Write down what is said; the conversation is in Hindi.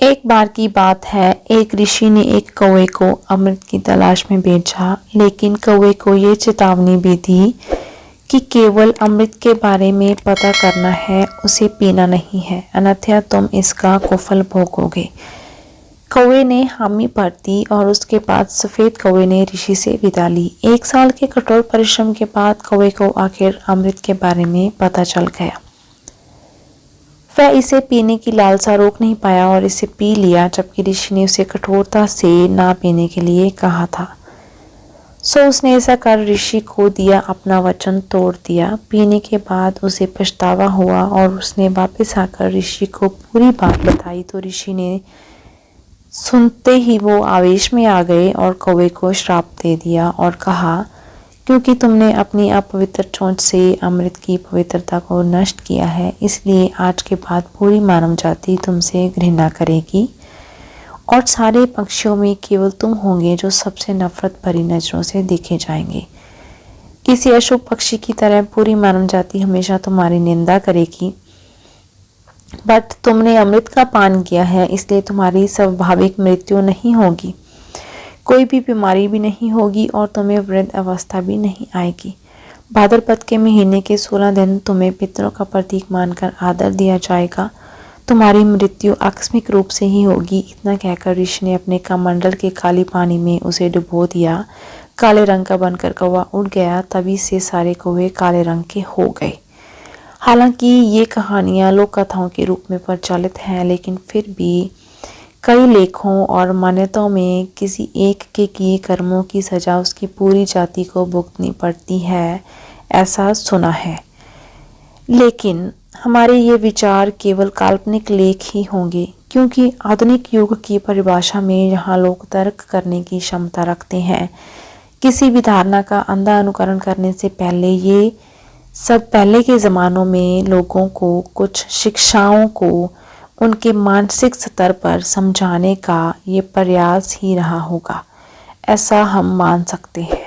एक बार की बात है, एक ऋषि ने एक कौवे को अमृत की तलाश में भेजा, लेकिन कौवे को ये चेतावनी भी दी कि केवल अमृत के बारे में पता करना है, उसे पीना नहीं है, अन्यथा तुम इसका कुफल भोगोगे। कौवे ने हामी भर दी और उसके बाद सफ़ेद कौवे ने ऋषि से विदा ली। 1 साल के कठोर परिश्रम के बाद कौवे को आखिर अमृत के बारे में पता चल गया। वह इसे पीने की लालसा रोक नहीं पाया और इसे पी लिया, जबकि ऋषि ने उसे कठोरता से ना पीने के लिए कहा था। सो उसने ऐसा कर ऋषि को दिया अपना वचन तोड़ दिया। पीने के बाद उसे पछतावा हुआ और उसने वापस आकर ऋषि को पूरी बात बताई, तो ऋषि ने सुनते ही वो आवेश में आ गए और कौवे को श्राप दे दिया और कहा, क्योंकि तुमने अपनी अपवित्र चोंच से अमृत की पवित्रता को नष्ट किया है, इसलिए आज के बाद पूरी मानव जाति तुमसे घृणा करेगी और सारे पक्षियों में केवल तुम होंगे जो सबसे नफरत भरी नजरों से देखे जाएंगे। किसी अशुभ पक्षी की तरह पूरी मानव जाति हमेशा तुम्हारी निंदा करेगी, बट तुमने अमृत का पान किया है, इसलिए तुम्हारी स्वाभाविक मृत्यु नहीं होगी, कोई भी बीमारी भी नहीं होगी और तुम्हें वृद्ध अवस्था भी नहीं आएगी। भाद्रपद के महीने के 16 दिन तुम्हें पितरों का प्रतीक मानकर आदर दिया जाएगा। तुम्हारी मृत्यु आकस्मिक रूप से ही होगी। इतना कहकर ऋषि ने अपने कमंडल के काले पानी में उसे डुबो दिया। काले रंग का बनकर कौवा उड़ गया। तभी से सारे कौवे काले रंग के हो गए। हालांकि ये कहानियाँ लोक कथाओं के रूप में प्रचलित हैं, लेकिन फिर भी कई लेखों और मान्यताओं में किसी एक के किए कर्मों की सजा उसकी पूरी जाति को भुगतनी पड़ती है, ऐसा सुना है। लेकिन हमारे ये विचार केवल काल्पनिक लेख ही होंगे, क्योंकि आधुनिक युग की परिभाषा में जहाँ लोग तर्क करने की क्षमता रखते हैं, किसी भी धारणा का अंधा अनुकरण करने से पहले ये सब पहले के ज़मानों में लोगों को कुछ शिक्षाओं को उनके मानसिक स्तर पर समझाने का ये प्रयास ही रहा होगा, ऐसा हम मान सकते हैं।